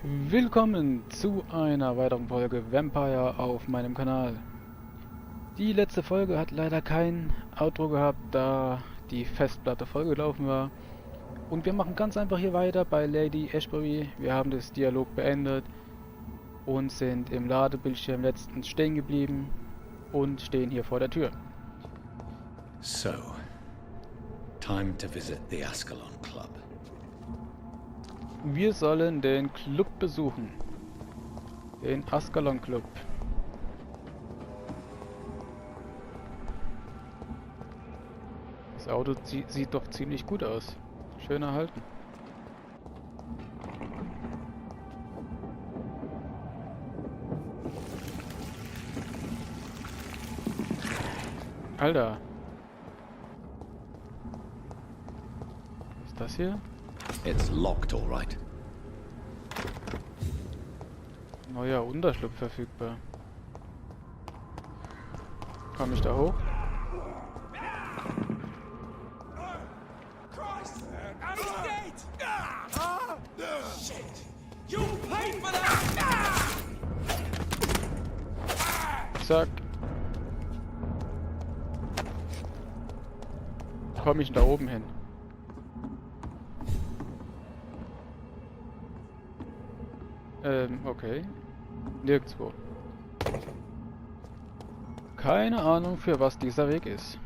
Willkommen zu einer weiteren Folge Vampyr auf meinem Kanal. Die letzte Folge hat leider kein Outro gehabt, da die Festplatte vollgelaufen war. Und wir machen ganz einfach hier weiter bei Lady Ashbury. Wir haben das Dialog beendet und sind im Ladebildschirm letztens stehen geblieben und stehen hier vor der Tür. So, time to visit the Ascalon Club. Wir sollen den Club besuchen. Den Ascalon Club. Das Auto sieht doch ziemlich gut aus. Schön erhalten. Alter. Was ist das hier? It's locked, all right. Neuer Unterschlupf verfügbar. Komme ich da hoch? Zack. Komme ich da oben hin? Okay. Nirgendwo. Keine Ahnung, für was dieser Weg ist.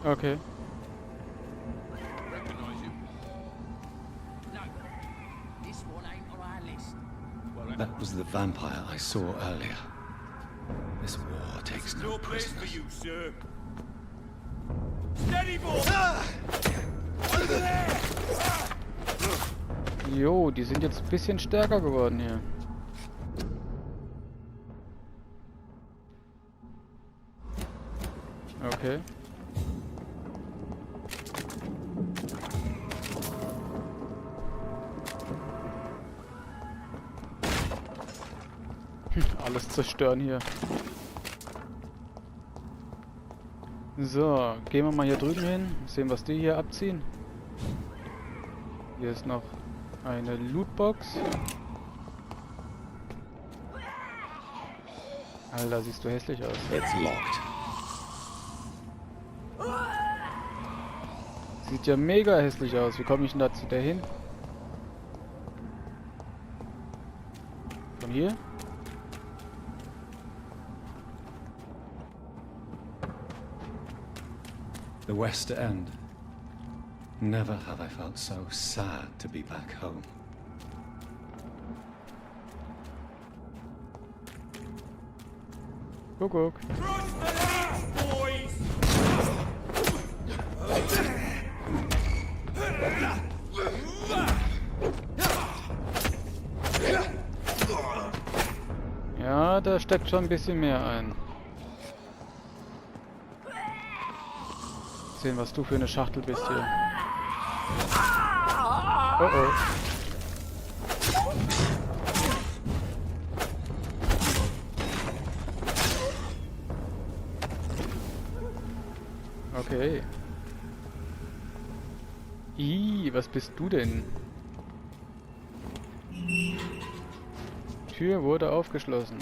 Okay. That was the vampire I saw earlier. This war takes no prisoners. Jo, die sind jetzt ein bisschen stärker geworden hier. Okay. Alles zerstören hier. So, gehen wir mal hier drüben hin. Sehen, was die hier abziehen. Hier ist noch eine Lootbox. Alter, siehst du hässlich aus. It's locked. Sieht ja mega hässlich aus. Wie komme ich denn da zu der hin? Von hier? The West End. Never have I felt so sad to be back home. Kuckuck. Ja, da steckt schon ein bisschen mehr ein. Sehen, was du für eine Schachtel bist hier. Oh oh. Okay. Was bist du denn? Tür wurde aufgeschlossen.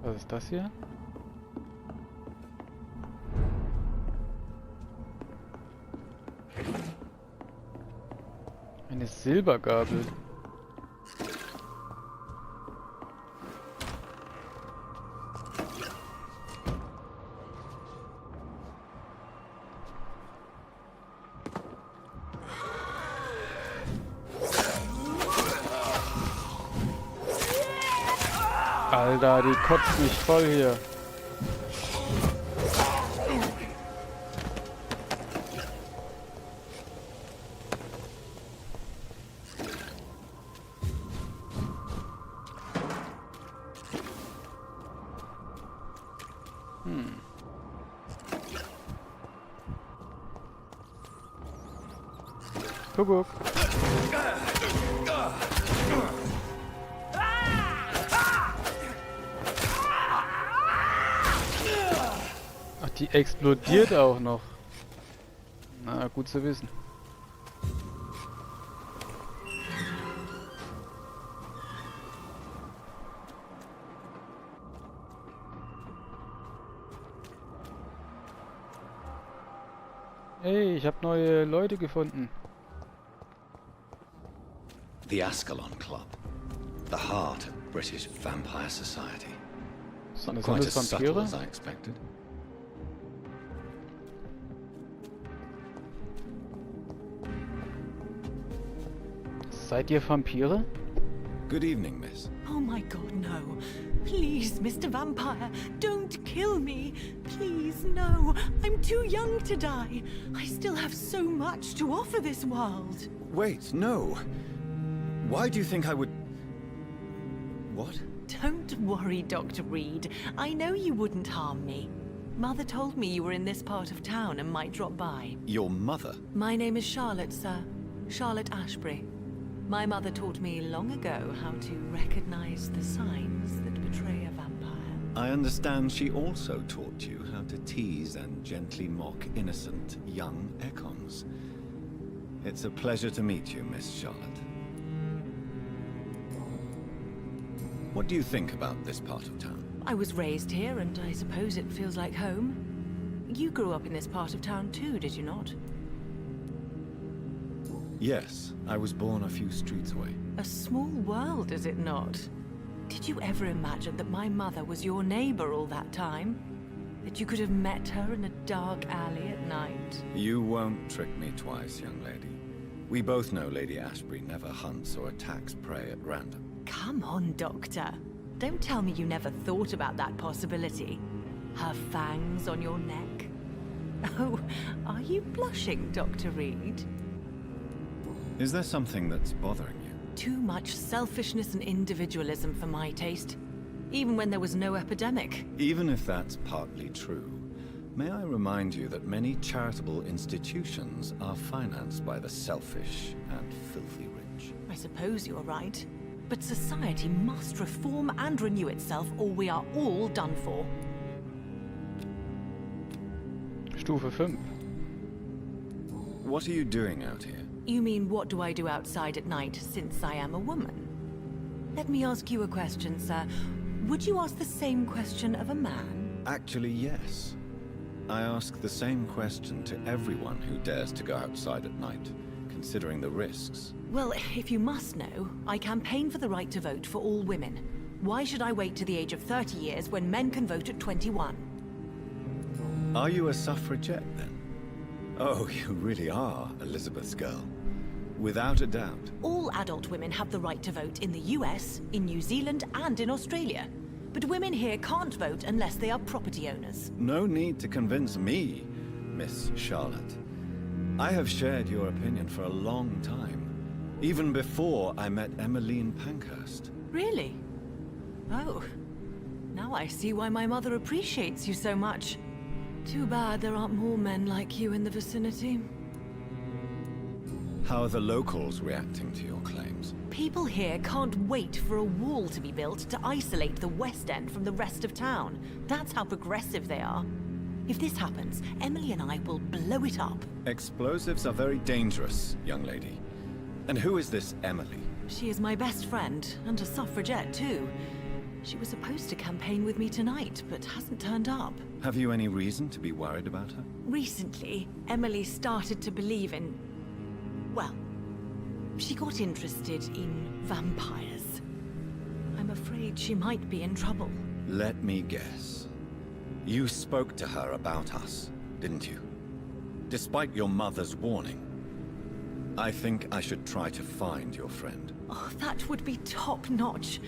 Was ist das hier? Eine Silbergabel. Alter, die kotzt mich voll hier. Kuckuck. Ach, die explodiert auch noch. Na, gut zu wissen. Hey, ich habe neue Leute gefunden. The Ascalon Club. The heart of British vampire society. Sind das Quite alles as subtle Vampire? as I expected. Seid ihr Vampire? Good evening, miss. Oh my god, no. Please, Mr. Vampire, don't kill me. Please, no. I'm too young to die. I still have so much to offer this world. Wait, no. Why do you think I would... What? Don't worry, Dr. Reed. I know you wouldn't harm me. Mother told me you were in this part of town and might drop by. Your mother? My name is Charlotte, sir. Charlotte Ashbury. My mother taught me long ago how to recognize the signs that betray a vampire. I understand she also taught you how to tease and gently mock innocent young Ekons. It's a pleasure to meet you, Miss Charlotte. What do you think about this part of town? I was raised here, and I suppose it feels like home. You grew up in this part of town too, did you not? Yes, I was born a few streets away. A small world, is it not? Did you ever imagine that my mother was your neighbor all that time? That you could have met her in a dark alley at night? You won't trick me twice, young lady. We both know Lady Ashbury never hunts or attacks prey at random. Come on, Doctor. Don't tell me you never thought about that possibility. Her fangs on your neck. Oh, are you blushing, Dr. Reed? Is there something that's bothering you? Too much selfishness and individualism for my taste. Even when there was no epidemic. Even if that's partly true, may I remind you that many charitable institutions are financed by the selfish and filthy rich. I suppose you're right. But society must reform and renew itself, or we are all done for. Stufe 5. What are you doing out here? You mean, what do I do outside at night, since I am a woman? Let me ask you a question, sir. Would you ask the same question of a man? Actually, yes. I ask the same question to everyone who dares to go outside at night, considering the risks. Well, if you must know, I campaign for the right to vote for all women. Why should I wait to the age of 30 years when men can vote at 21? Are you a suffragette, then? Oh, you really are Elizabeth's girl. Without a doubt. All adult women have the right to vote in the US, in New Zealand, and in Australia. But women here can't vote unless they are property owners. No need to convince me, Miss Charlotte. I have shared your opinion for a long time. Even before I met Emmeline Pankhurst. Really? Oh. Now I see why my mother appreciates you so much. Too bad there aren't more men like you in the vicinity. How are the locals reacting to your claims? People here can't wait for a wall to be built to isolate the West End from the rest of town. That's how progressive they are. If this happens, Emily and I will blow it up. Explosives are very dangerous, young lady. And who is this Emily? She is my best friend, and a suffragette too. She was supposed to campaign with me tonight, but hasn't turned up. Have you any reason to be worried about her? Recently, Emily started to believe in... well, she got interested in vampires. I'm afraid she might be in trouble. Let me guess. You spoke to her about us, didn't you? Despite your mother's warning. I think I should try to find your friend. Oh, that would be top-notch.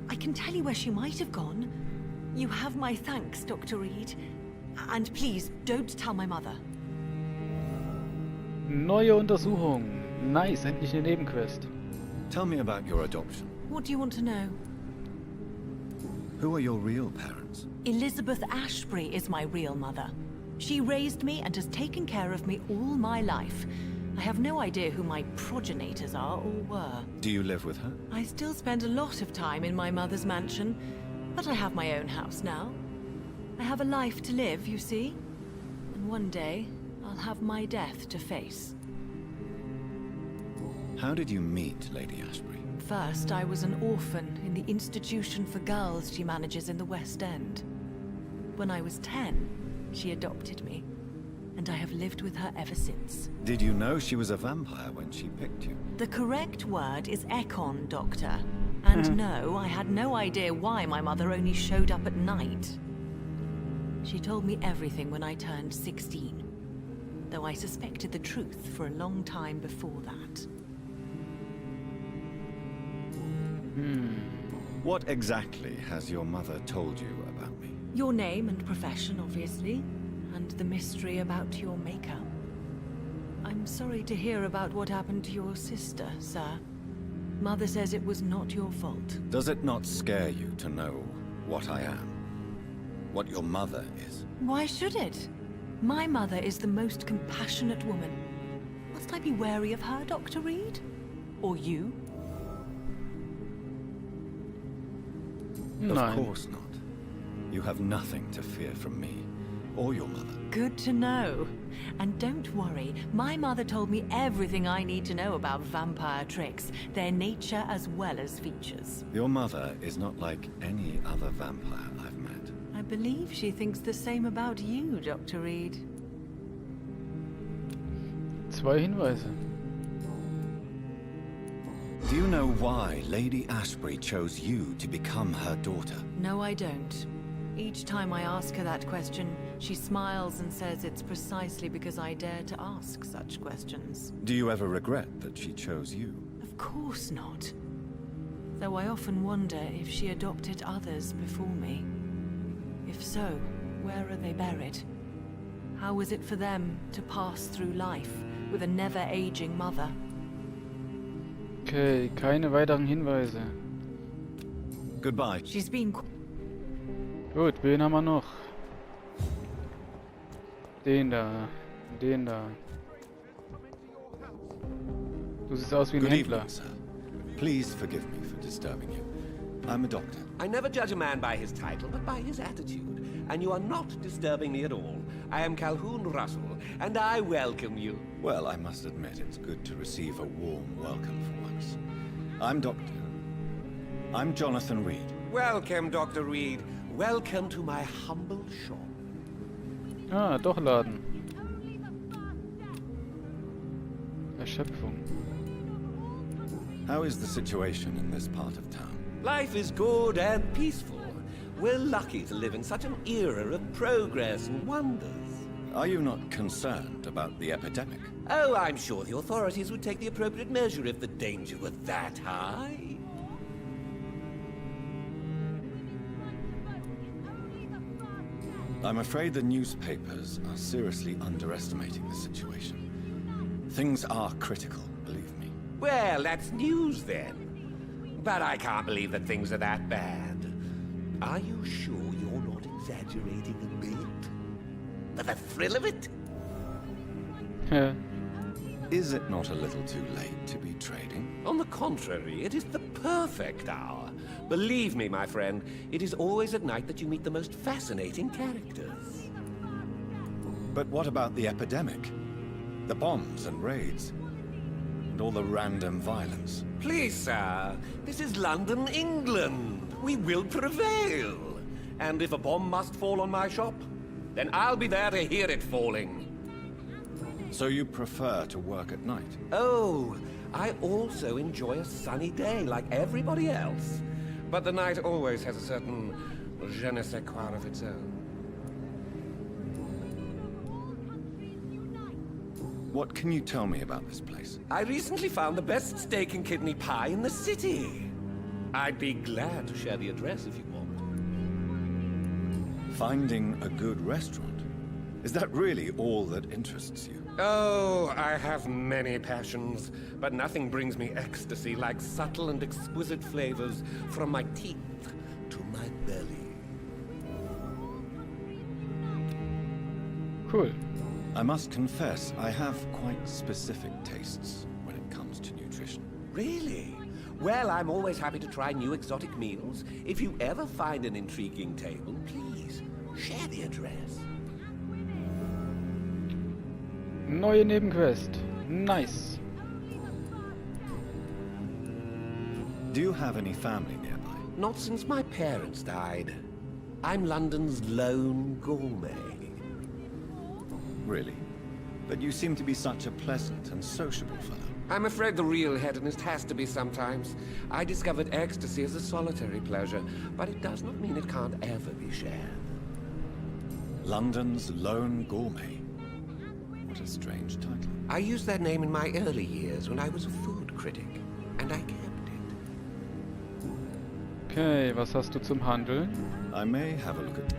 I can tell you where she might have gone. You have my thanks, Dr. Reed. And please, don't tell my mother. Neue Untersuchung. Nice, endlich eine Nebenquest. Tell me about your adoption. What do you want to know? Who are your real parents? Elizabeth Ashbury is my real mother. She raised me and has taken care of me all my life. I have no idea who my progenitors are or were. Do you live with her? I still spend a lot of time in my mother's mansion, but I have my own house now. I have a life to live, you see. And one day, I'll have my death to face. How did you meet Lady Ashbury? First, I was an orphan in the institution for girls she manages in the West End. When I was 10, she adopted me, and I have lived with her ever since. Did you know she was a vampire when she picked you? The correct word is Ekon, Doctor. And no, I had no idea why my mother only showed up at night. She told me everything when I turned 16, though I suspected the truth for a long time before that. What exactly has your mother told you about me? Your name and profession, obviously, and the mystery about your maker. I'm sorry to hear about what happened to your sister, sir. Mother says it was not your fault. Does it not scare you to know what I am? What your mother is? Why should it? My mother is the most compassionate woman. Must I be wary of her, Dr. Reed? Or you? Of course not. You have nothing to fear from me, or your mother. Good to know. And don't worry, my mother told me everything I need to know about vampire tricks, their nature as well as features. Your mother is not like any other vampire I've met. I believe she thinks the same about you, Dr. Reed. 2 Hinweise. Do you know why Lady Ashbury chose you to become her daughter? No, I don't. Each time I ask her that question, she smiles and says it's precisely because I dare to ask such questions. Do you ever regret that she chose you? Of course not. Though I often wonder if she adopted others before me. If so, where are they buried? How was it for them to pass through life with a never-aging mother? Okay, keine weiteren Hinweise. Goodbye. She's been... Gut, wen haben wir noch? Den da. Den da. Du siehst aus wie ein Good Händler. evening, sir. Please forgive me for disturbing you. I'm a doctor. I never judge a man by his title, but by his attitude. And you are not disturbing me at all. I am Calhoun Russell, and I welcome you. Well, I must admit it's good to receive a warm welcome for once. I'm Jonathan Reed. Welcome, Dr. Reed. Welcome to my humble shop. Ah, doch Laden. Erschöpfung. How is the situation in this part of town? Life is good and peaceful. We're lucky to live in such an era of progress and wonders. Are you not concerned about the epidemic? Oh, I'm sure the authorities would take the appropriate measure if the danger were that high. I'm afraid the newspapers are seriously underestimating the situation. Things are critical, believe me. Well, that's news then. But I can't believe that things are that bad. Are you sure you're not exaggerating a bit? For the thrill of it? Is it not a little too late to be trading? On the contrary, it is the perfect hour. Believe me, my friend, it is always at night that you meet the most fascinating characters. But what about the epidemic? The bombs and raids? And all the random violence? Please, sir, this is London, England. We will prevail. And if a bomb must fall on my shop, then I'll be there to hear it falling. So you prefer to work at night? Oh, I also enjoy a sunny day like everybody else. But the night always has a certain je ne sais quoi of its own. What can you tell me about this place? I recently found the best steak and kidney pie in the city. I'd be glad to share the address if you want. Finding a good restaurant? Is that really all that interests you? Oh, I have many passions, but nothing brings me ecstasy like subtle and exquisite flavors from my teeth to my belly. Cool. I must confess, I have quite specific tastes when it comes to nutrition. Really? Well, I'm always happy to try new exotic meals. If you ever find an intriguing table, please share the address. Neue Nebenquest. Nice. Do you have any family nearby? Not since my parents died. I'm London's lone gourmet. Really? But you seem to be such a pleasant and sociable fellow. I'm afraid the real hedonist has to be sometimes. I discovered ecstasy as a solitary pleasure, but it does not mean it can't ever be shared. London's lone gourmet. What a strange title. I used that name in my early years when I was a food critic, and I kept it. Okay, was hast du zum Handeln? I may have a look at...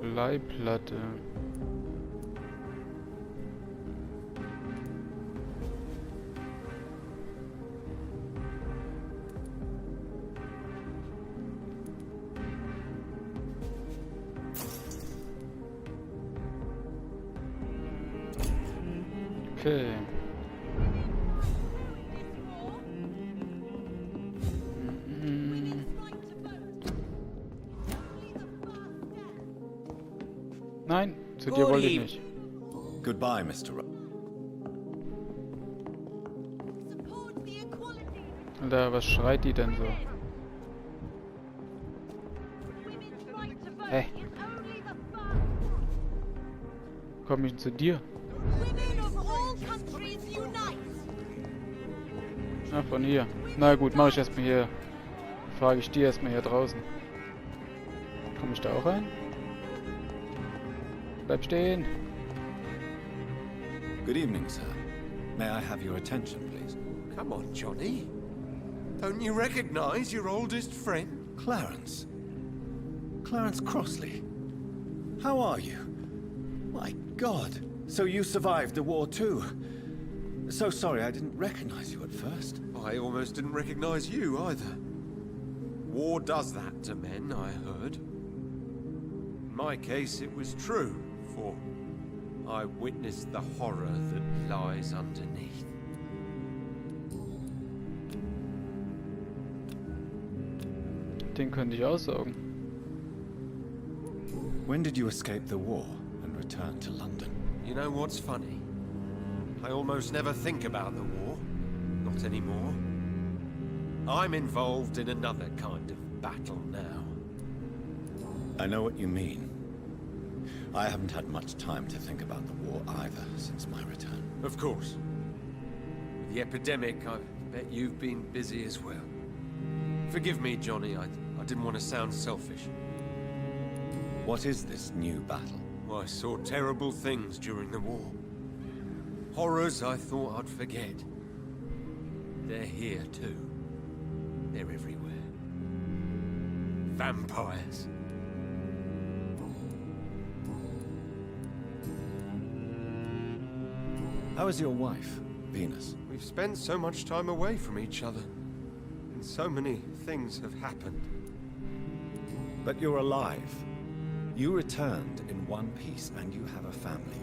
Leihplatte. Okay. Nein, zu dir wollte ich nicht. Goodbye, Mr. Alter, was schreit die denn so? Hä? Komm ich zu dir? Na, von hier. Na gut, mache ich erstmal hier. Frage ich die erstmal hier draußen. Komme ich da auch rein? Bleib stehen. Good evening, sir. May I have your attention, please? Come on, Johnny. Don't you recognize your oldest friend? Clarence. Clarence Crossley. How are you? My God. So you survived the war too. So sorry I didn't recognize you at first. I almost didn't recognize you either. War does that to men, I heard. In my case, it was true, for I witnessed the horror that lies underneath. Den könnte ich aussaugen. When did you escape the war and return to London? You know what's funny? I almost never think about the war. Not anymore. I'm involved in another kind of battle now. I know what you mean. I haven't had much time to think about the war either since my return. Of course. With the epidemic, I bet you've been busy as well. Forgive me, Johnny, I didn't want to sound selfish. What is this new battle? I saw terrible things during the war. Horrors I thought I'd forget. They're here too. They're everywhere. Vampires. How is your wife, Venus? We've spent so much time away from each other. And so many things have happened. But you're alive. You returned in one piece and you have a family.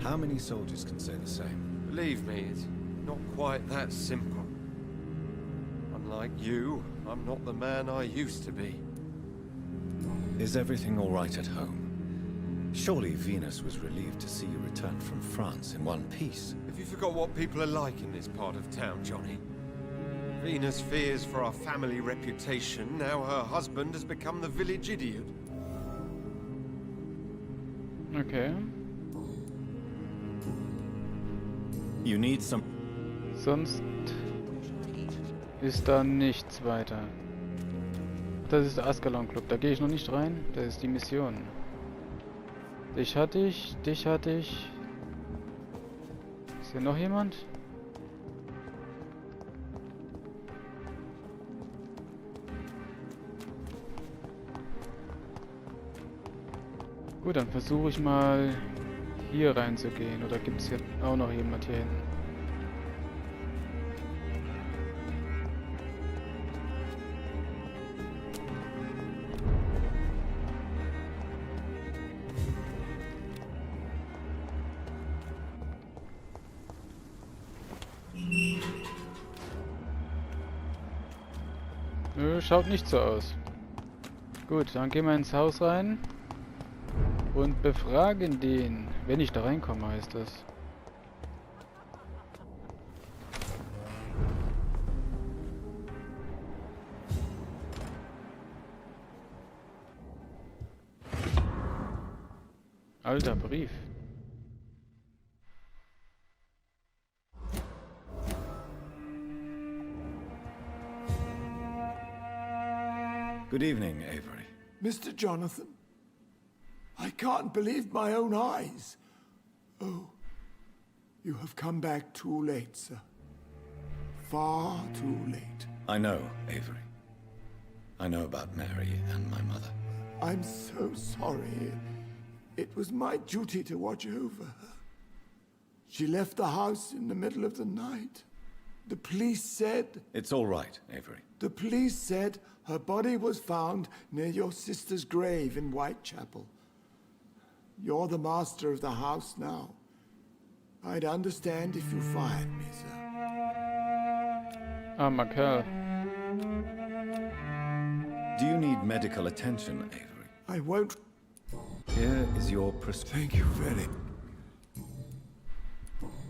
How many soldiers can say the same? Believe me, it's not quite that simple. Unlike you, I'm not the man I used to be. Is everything all right at home? Surely Venus was relieved to see you return from France in one piece. Have you forgot what people are like in this part of town, Johnny? Venus fears for our family reputation. Now her husband has become the village idiot. Okay. You need some... Sonst ist da nichts weiter. Das ist der Ascalon Club. Da gehe ich noch nicht rein. Das ist die Mission. Dich hatte ich. Dich hatte ich. Ist hier noch jemand? Gut, dann versuche ich mal hier reinzugehen. Oder gibt es hier auch noch jemand hier hinten? Nö, schaut nicht so aus. Gut, dann gehen wir ins Haus rein und befragen den. Wenn ich da reinkomme, heißt das. Alter Brief. Good evening, Avery. Mr. Jonathan, I can't believe my own eyes. Oh, you have come back too late, sir. Far too late. I know, Avery. I know about Mary and my mother. I'm so sorry. It was my duty to watch over her. She left the house in the middle of the night. The police said... It's all right, Avery. The police said her body was found near your sister's grave in Whitechapel. You're the master of the house now. I'd understand if you fired me, sir. Armer Kerl. Do you need medical attention, Avery? I won't... Here is your prescription. Thank you very...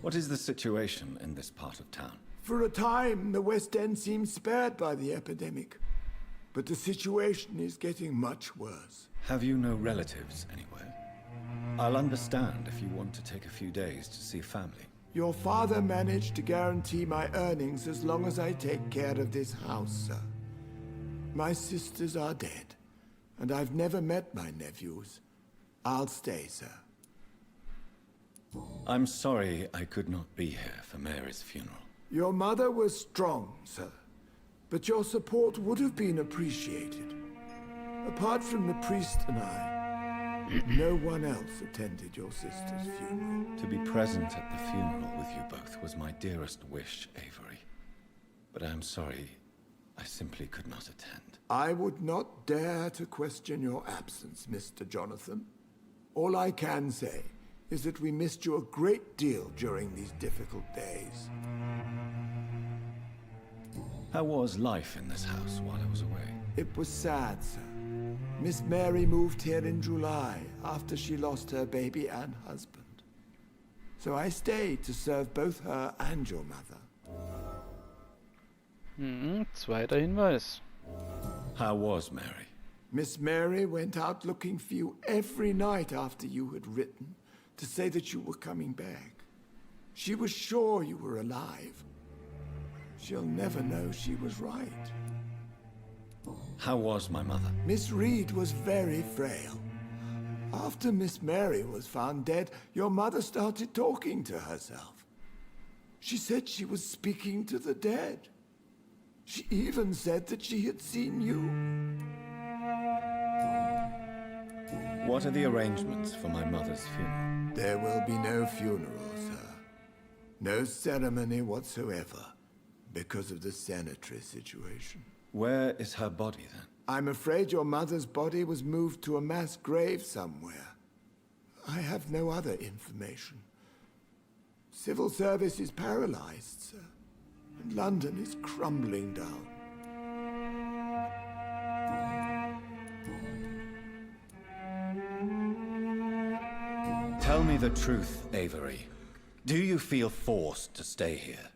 What is the situation in this part of town? For a time, the West End seemed spared by the epidemic. But the situation is getting much worse. Have you no relatives anywhere? I'll understand if you want to take a few days to see family. Your father managed to guarantee my earnings as long as I take care of this house, sir. My sisters are dead, and I've never met my nephews. I'll stay, sir. I'm sorry I could not be here for Mary's funeral. Your mother was strong, sir, but your support would have been appreciated. Apart from the priest and I, no one else attended your sister's funeral. To be present at the funeral with you both was my dearest wish, Avery. But I'm sorry, I simply could not attend. I would not dare to question your absence, Mr. Jonathan. All I can say is that we missed you a great deal during these difficult days. How was life in this house while I was away? It was sad, sir. Miss Mary moved here in July after she lost her baby and husband. So I stayed to serve both her and your mother. Zweiter Hinweis. How was Mary? Miss Mary went out looking for you every night after you had written to say that you were coming back. She was sure you were alive. She'll never know she was right. How was my mother? Miss Reed was very frail. After Miss Mary was found dead, your mother started talking to herself. She said she was speaking to the dead. She even said that she had seen you. What are the arrangements for my mother's funeral? There will be no funeral, sir. No ceremony whatsoever, because of the sanitary situation. Where is her body then? I'm afraid your mother's body was moved to a mass grave somewhere. I have no other information. Civil service is paralyzed, sir, and London is crumbling down. Tell me the truth, Avery. Do you feel forced to stay here?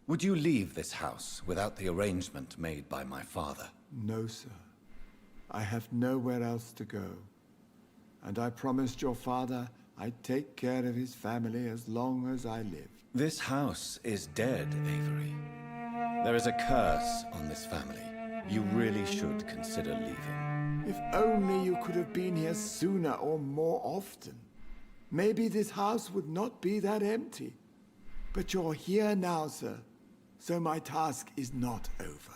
Would you leave this house without the arrangement made by my father? No, sir. I have nowhere else to go. And I promised your father I'd take care of his family as long as I lived. This house is dead, Avery. There is a curse on this family. You really should consider leaving. If only you could have been here sooner or more often. Maybe this house would not be that empty. But you're here now, sir. So my task is not over.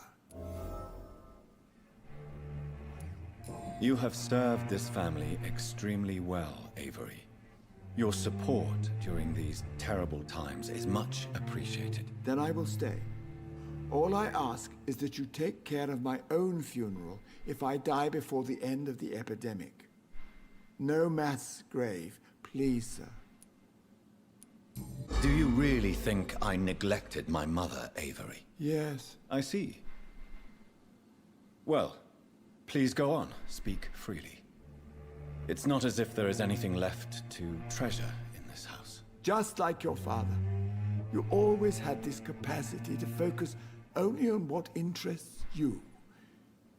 You have served this family extremely well, Avery. Your support during these terrible times is much appreciated. Then I will stay. All I ask is that you take care of my own funeral if I die before the end of the epidemic. No mass grave, please, sir. Do you really think I neglected my mother, Avery? Yes. I see. Well, please go on. Speak freely. It's not as if there is anything left to treasure in this house. Just like your father, you always had this capacity to focus only on what interests you.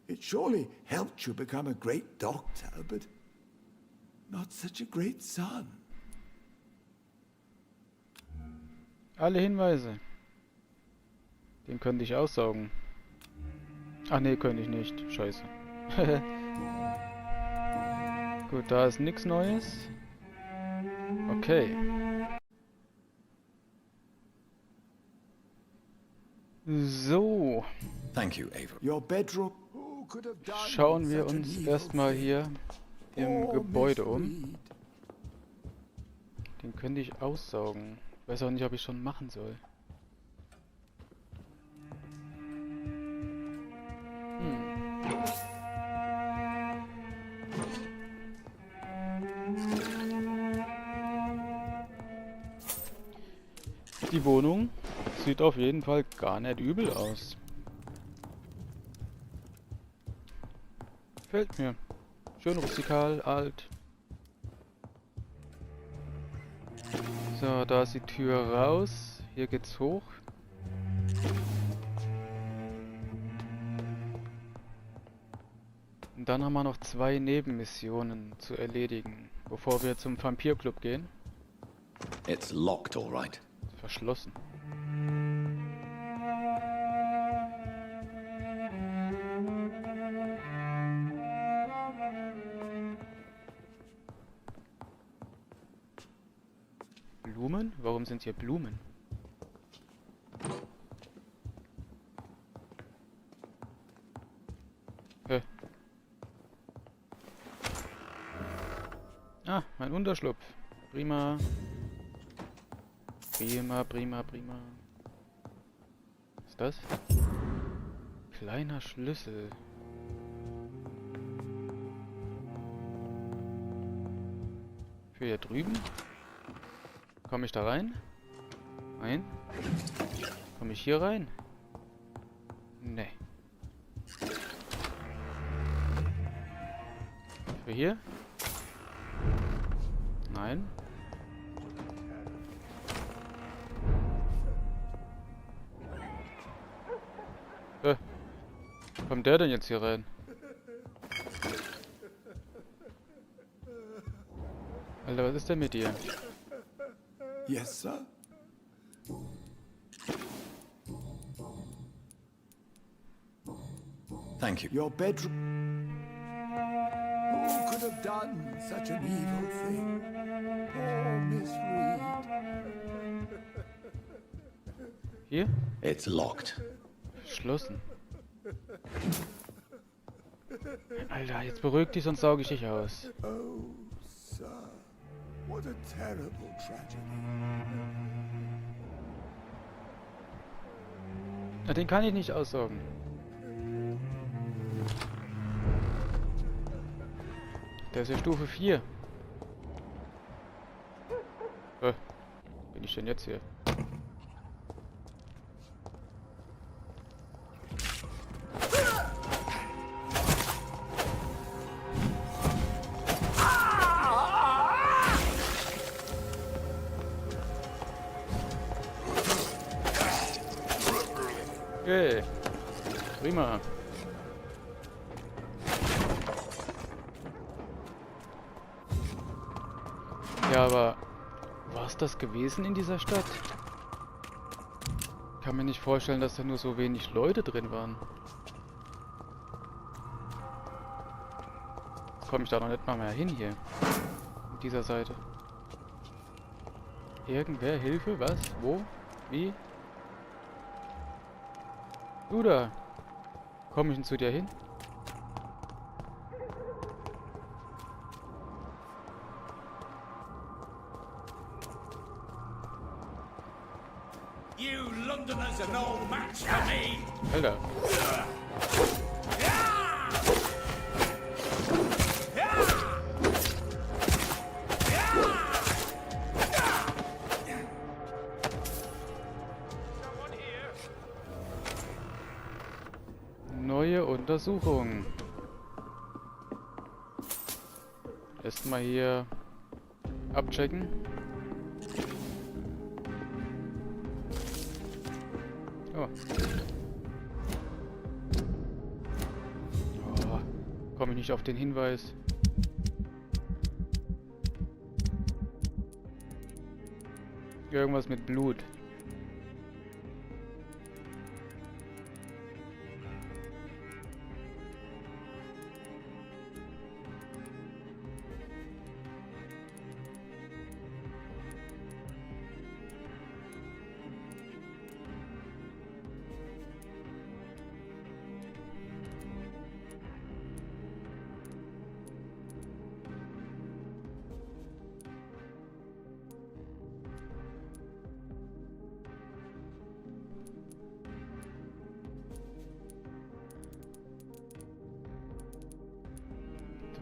It surely helped you become a great doctor, but not such a great son. Alle Hinweise. Den könnte ich aussaugen. Ach nee, könnte ich nicht. Scheiße. Gut, da ist nichts Neues. Okay. So. Thank you, Avery. Your bedroom. Who could have done Schauen wir such an uns evil erstmal thing? hier im Poor Gebäude Miss um. Reed. Den könnte ich aussaugen. Ich weiß auch nicht, ob ich schon machen soll. Die Wohnung sieht auf jeden Fall gar nicht übel aus. Gefällt mir. Schön rustikal, alt. So, da ist die Tür raus. Hier geht's hoch. Und dann haben wir noch 2 Nebenmissionen zu erledigen, bevor wir zum Vampyrclub gehen. It's locked, all right. Verschlossen. Blumen? Warum sind hier Blumen? Ah, mein Unterschlupf. Prima. Prima, prima, prima. Was ist das? Kleiner Schlüssel. Für hier drüben? Komme ich da rein? Nein. Komme ich hier rein? Nee. Für hier? Nein. Wo kommt der denn jetzt hier rein? Alter, was ist denn mit dir? Yes, sir. Thank you. Your bedroom. Who could have done such an evil thing? Poor Miss Reed. Hier? It's locked. Verschlossen. Alter, jetzt beruhig dich, sonst sauge ich dich aus. Oh, sir. What a terrible tragedy. Na, den kann ich nicht aussaugen. Der ist ja Stufe 4. Bin ich denn jetzt hier? Okay. Prima. Ja, aber war es das gewesen in dieser Stadt? Ich kann mir nicht vorstellen, dass da nur so wenig Leute drin waren. Komme ich da noch nicht mal mehr hin hier. Mit dieser Seite. Irgendwer Hilfe? Was? Wo? Wie? Du da. Komme ich denn zu dir hin? You Londoners are no match for me. Alter. Neue Untersuchung. Erstmal hier abchecken. Oh. Oh, komme ich nicht auf den Hinweis. Irgendwas mit Blut.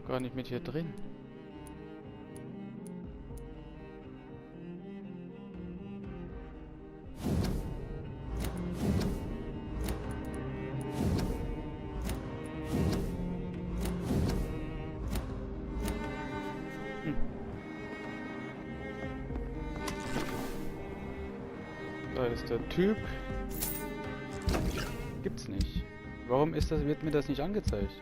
Gar nicht mit hier drin. Da ist der Typ. Gibt's nicht. Warum wird mir das nicht angezeigt?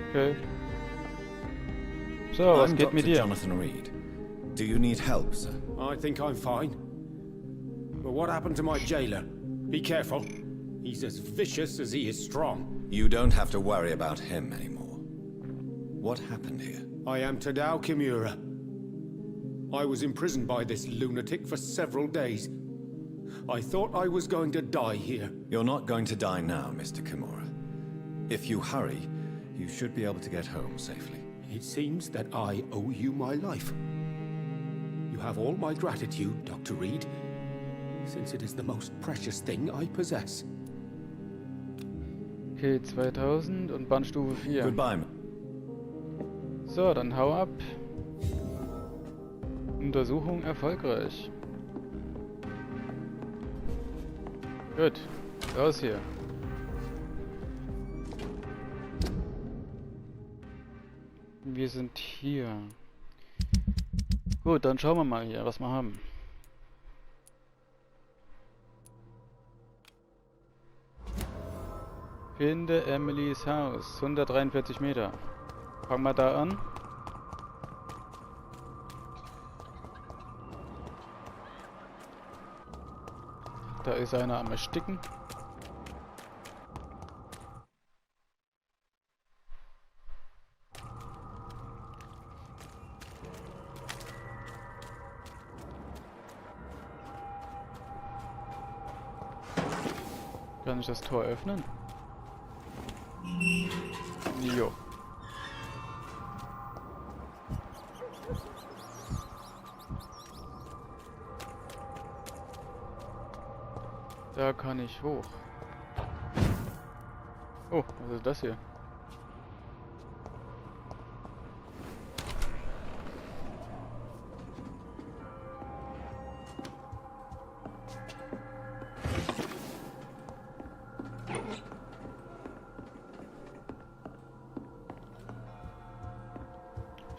Okay. So, was geht mit dir? Jonathan Reed. Do you need help, sir? I think I'm fine. But what happened to my jailer? Be careful. He's as vicious as he is strong. You don't have to worry about him anymore. What happened here? I am Tadao Kimura. I was imprisoned by this lunatic for several days. I thought I was going to die here. You're not going to die now, Mr. Kimura. If you hurry, you should be able to get home safely. It seems that I owe you my life. You have all my gratitude, Dr. Reed, since it is the most precious thing I possess. Okay, 2000 und Bandstufe 4. Goodbye. So, dann hau ab. Untersuchung erfolgreich. Gut, raus hier. Wir sind hier. Gut, dann schauen wir mal hier, was wir haben. Finde Emilys Haus, 143 Meter. Fangen wir da an. Da ist einer am Ersticken. Kann ich das Tor öffnen? Jo. Da kann ich hoch. Oh, was ist das hier?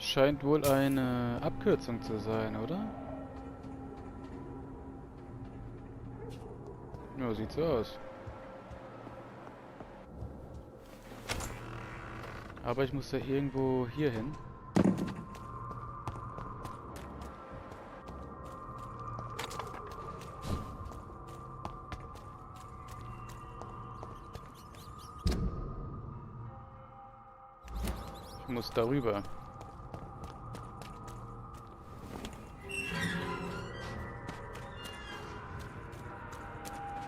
Scheint wohl eine Abkürzung zu sein, oder? Ja, sieht so aus. Aber ich muss da irgendwo hier hin. muss darüber.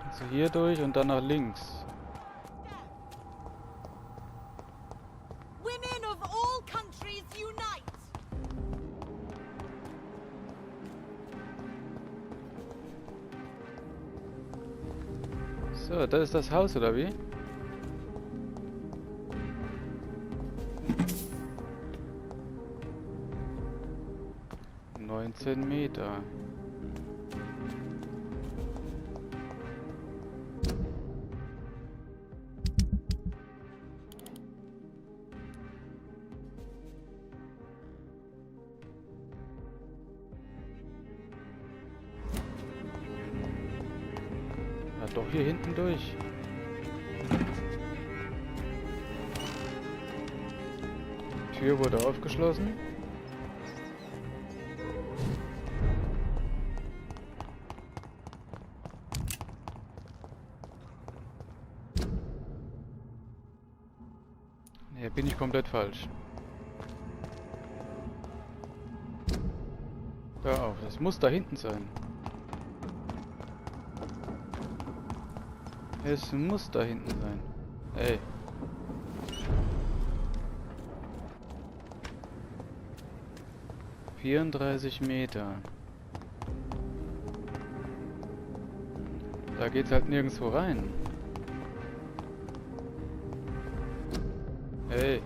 Also hier durch und dann nach links. Women of all countries unite! So, das ist das Haus, oder wie? Meter. Ja, doch hier hinten durch. Tür wurde aufgeschlossen. Hier bin ich komplett falsch. Hör auf, das muss da hinten sein. Es muss da hinten sein. Ey. ...34 Meter. Da geht's halt nirgendwo rein. Hey.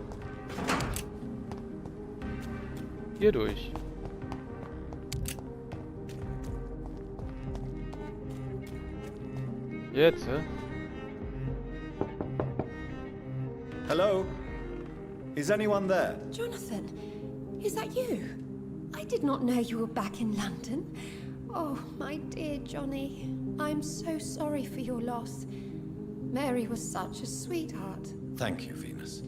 Hier durch. Jetzt, hä? Hello? Is anyone there? Jonathan, is that you? I did not know you were back in London. Oh, my dear Johnny, I'm so sorry for your loss. Mary was such a sweetheart. Thank you, Venus.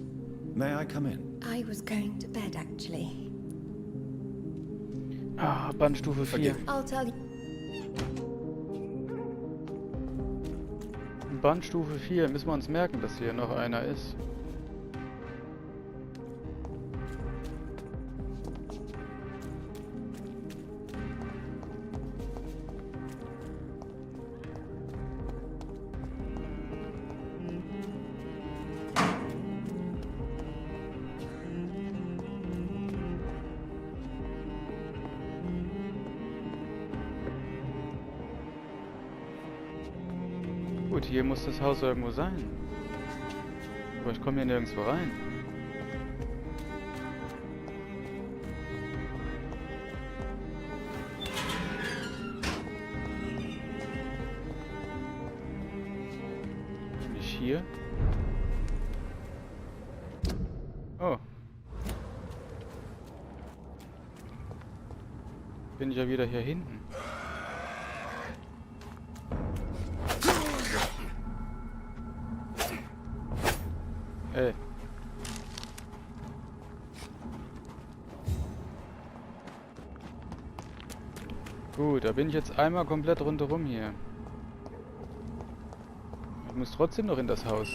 May I come in? I was going to bed, actually. Ah, Bandstufe 4. I'll tell you. Bandstufe 4. Müssen wir uns merken, dass hier noch einer ist. Gut, hier muss das Haus irgendwo sein. Aber ich komme hier nirgendwo rein. Bin ich hier? Oh. Bin ich ja wieder hier hinten. Ey. Gut, da bin ich jetzt einmal komplett rundherum hier. Ich muss trotzdem noch in das Haus.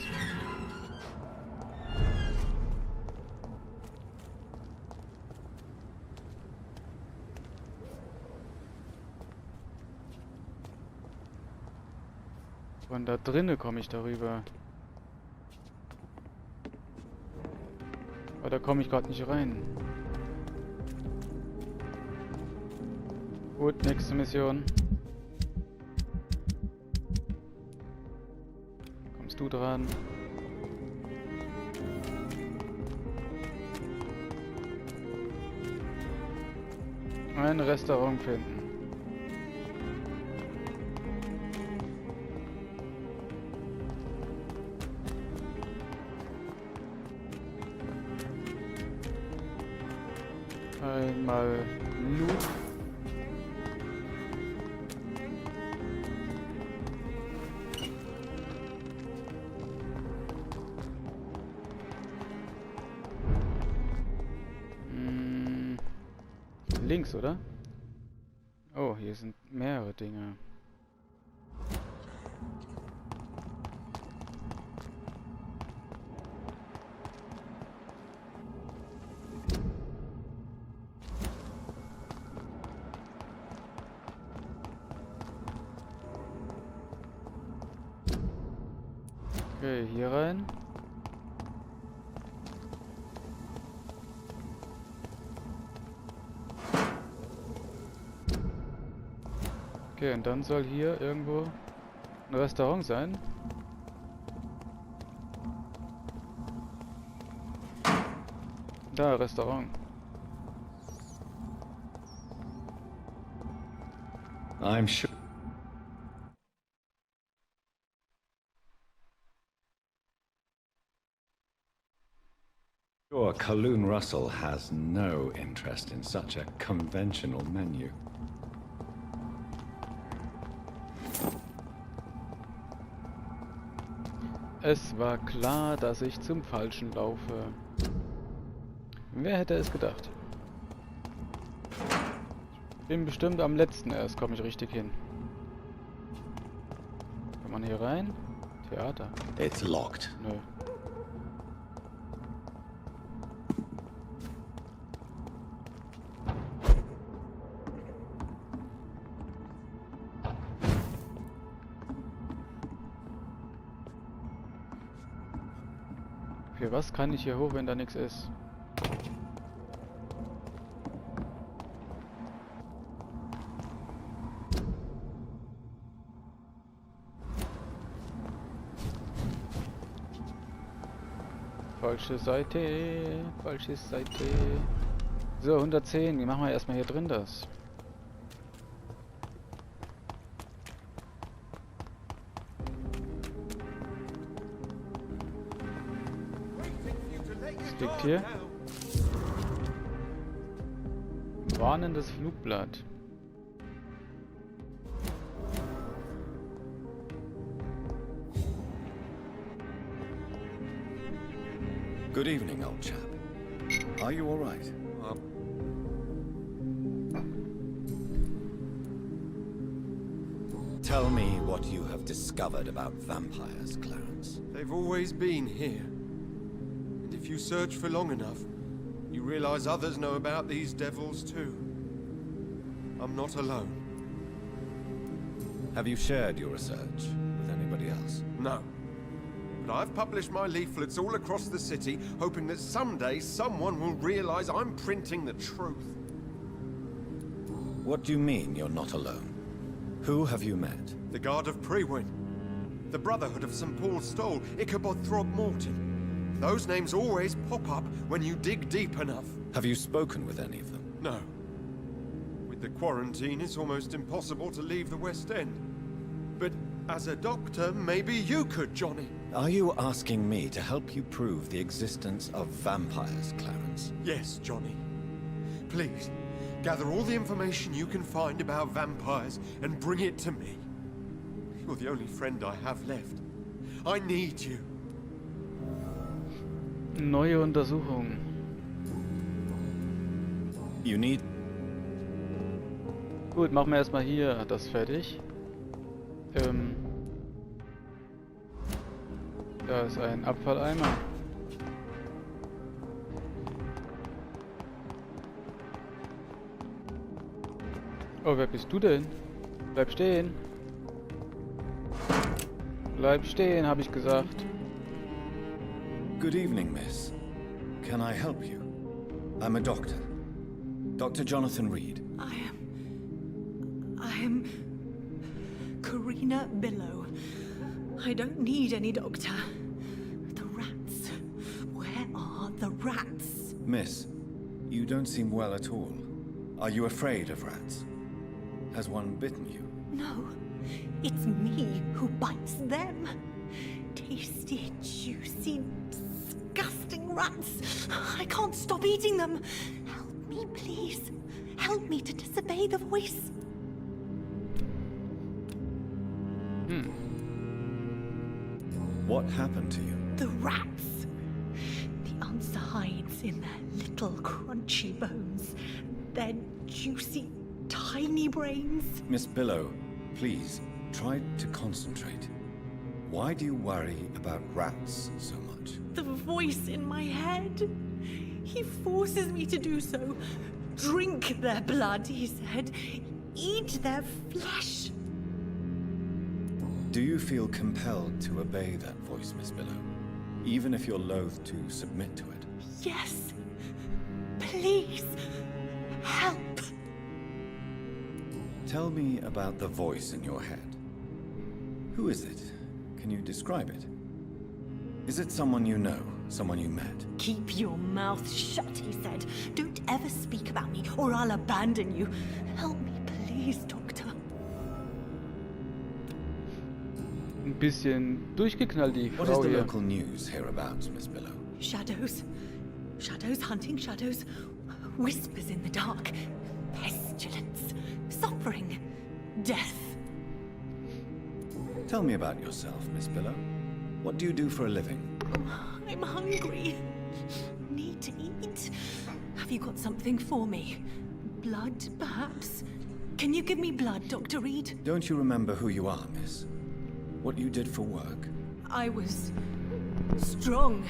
Von da drinnen komme ich darüber. Aber da komme ich gerade nicht rein. Gut, nächste Mission. Kommst du dran? Ein Restaurant finden. Einmal Loot. Links, oder? Oh, hier sind mehrere Dinge. Okay, hier rein. Okay, und dann soll hier irgendwo ein Restaurant sein. Da, Restaurant. I'm sure. Sure, Kaloon Russell has no interest in such a conventional menu. Es war klar, dass ich zum Falschen laufe. Wer hätte es gedacht? Bin bestimmt am letzten erst, komme ich richtig hin. Kann man hier rein? Theater. It's locked. Nö. Für was kann ich hier hoch, wenn da nichts ist? Falsche Seite, falsche Seite. So, 110, die machen wir erstmal hier drin das. Was liegt hier? Warnendes Flugblatt. Good evening, old chap. Are you all right? Tell me what you have discovered about vampires, Clarence. They've always been here. And if you search for long enough, you realize others know about these devils too. I'm not alone. Have you shared your research with anybody else? No. But I've published my leaflets all across the city, hoping that someday someone will realize I'm printing the truth. What do you mean you're not alone? Who have you met? The Guard of Prewin, the Brotherhood of St. Paul's Stole, Ichabod Throgmorton. Those names always pop up when you dig deep enough. Have you spoken with any of them? No. With the quarantine, it's almost impossible to leave the West End. But as a doctor, maybe you could, Johnny. Are you asking me to help you prove the existence of vampires, Clarence? Yes, Johnny. Please, gather all the information you can find about vampires and bring it to me. You're the only friend I have left. I need you. Neue Untersuchung. You need... Gut, machen wir erstmal hier das fertig. Da ist ein Abfalleimer. Oh, wer bist du denn? Bleib stehen. Bleib stehen, habe ich gesagt. Good evening, miss. Can I help you? I'm a doctor. Dr. Jonathan Reed. I am Karina Billow. I don't need any doctor. The rats. Where are the rats? Miss, you don't seem well at all. Are you afraid of rats? Has one bitten you? No, it's me who bites them. Tasty, juicy, disgusting rats. I can't stop eating them. Help me, please. Help me to disobey the voice. What happened to you? The rats. The answer hides in their little crunchy bones. Their juicy, tiny brains. Miss Billow, please, try to concentrate. Why do you worry about rats so much? The voice in my head. He forces me to do so. Drink their blood, he said. Eat their flesh. Do you feel compelled to obey that voice, Miss Billow? Even if you're loath to submit to it? Yes. Please. Help. Tell me about the voice in your head. Who is it? Can you describe it? Is it someone you know? Someone you met? Keep your mouth shut, he said. Don't ever speak about me, or I'll abandon you. Help me, please, Doctor. Ein bisschen durchgeknallt, die What is Frau the hier. local news hereabouts, Miss Billow? Shadows. Shadows hunting shadows. Whispers in the dark. Pestilence. Suffering. Death. Tell me about yourself, Miss Billow. What do you do for a living? I'm hungry. Need to eat. Have you got something for me? Blood, perhaps? Can you give me blood, Dr. Reed? Don't you remember who you are, miss? What you did for work? I was strong,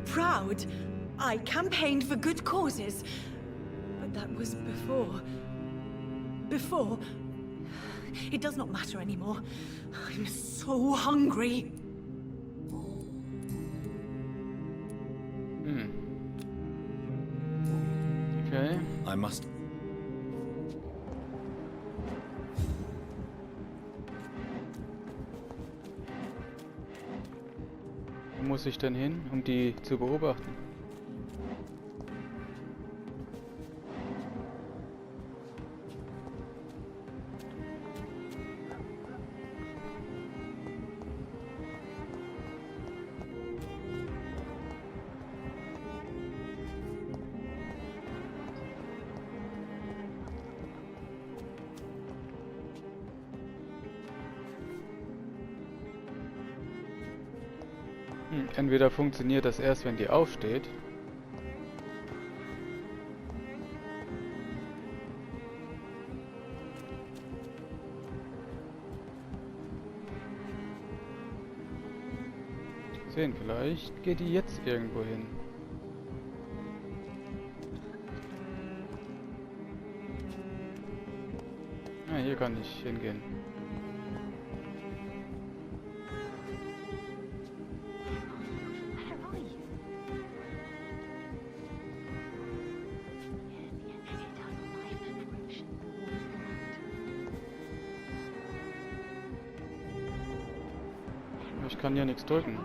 proud. I campaigned for good causes. But that was before. Before. It does not matter anymore. I'm so hungry. Okay. I must... Wo muss ich denn hin, um die zu beobachten? Entweder funktioniert das erst, wenn die aufsteht. Sehen, vielleicht geht die jetzt irgendwo hin. Ah, hier kann ich hingehen. Ich kann ja nichts drücken.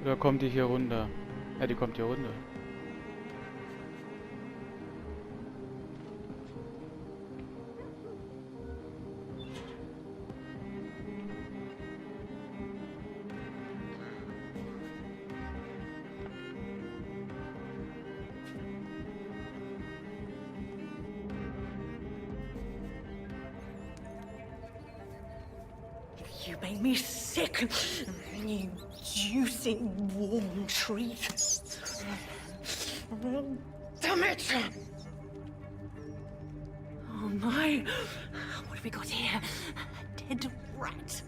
Oder kommt die hier runter? Ja, die kommt hier runter. You made me sick, you juicy warm treat. Damn it! Oh my! What have we got here? A dead rat.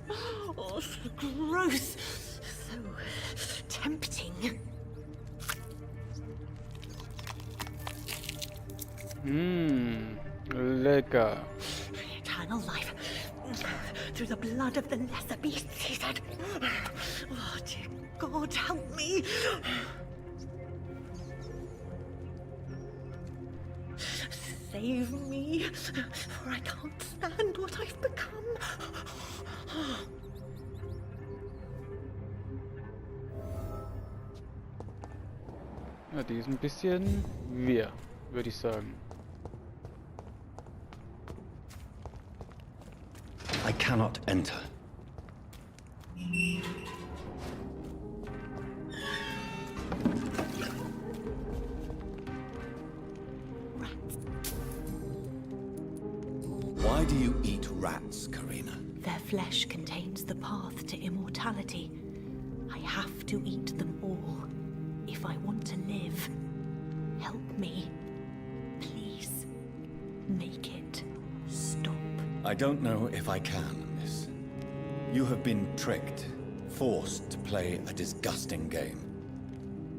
Oh, so gross. So tempting. Lecker. Eternal life. Through the blood of the lesser beasts, he said. Oh, dear God, help me. Save me, for I can't stand what I've become. Ja, die ist ein bisschen wirr, würde ich sagen. I cannot enter. Why do you eat rats, Karina? Their flesh contains the path to immortality. I have to eat them all if I want to live. Help me. Please. Make it stop. I don't know if I can, miss. You have been tricked, forced to play a disgusting game.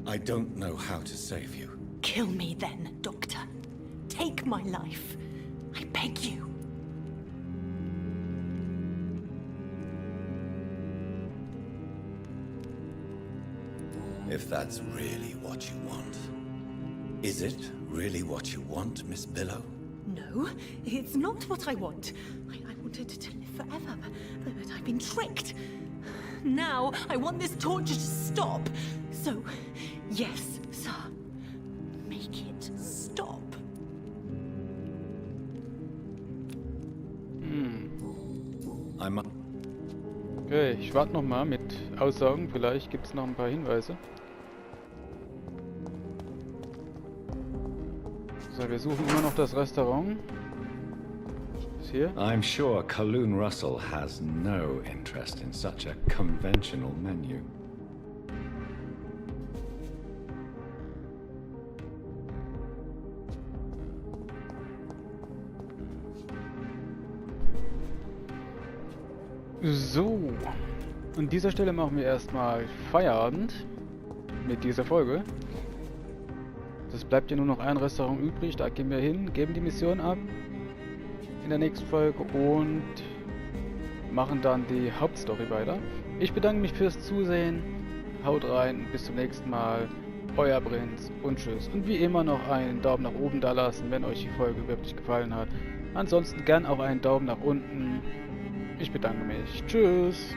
I don't know how to save you. Kill me then, Doctor. Take my life. I beg you. If that's really what you want. Is it really what you want, Miss Billow? No, it's not what I want. I wanted to live forever, but I've been tricked. Now, I want this torture to stop. So, yes, sir. Make it stop. Okay, ich warte noch mal mit Aussagen. Vielleicht gibt es noch ein paar Hinweise. So, wir suchen immer noch das Restaurant. Ist hier. I'm sure Kaloon Russell has no interest in such a conventional menu. So, an dieser Stelle machen wir erstmal Feierabend mit dieser Folge. Es bleibt ja nur noch ein Restaurant übrig, da gehen wir hin, geben die Mission ab in der nächsten Folge und machen dann die Hauptstory weiter. Ich bedanke mich fürs Zusehen, haut rein, bis zum nächsten Mal, euer Prinz und tschüss. Und wie immer noch einen Daumen nach oben da lassen, wenn euch die Folge wirklich gefallen hat. Ansonsten gern auch einen Daumen nach unten. Ich bedanke mich. Tschüss.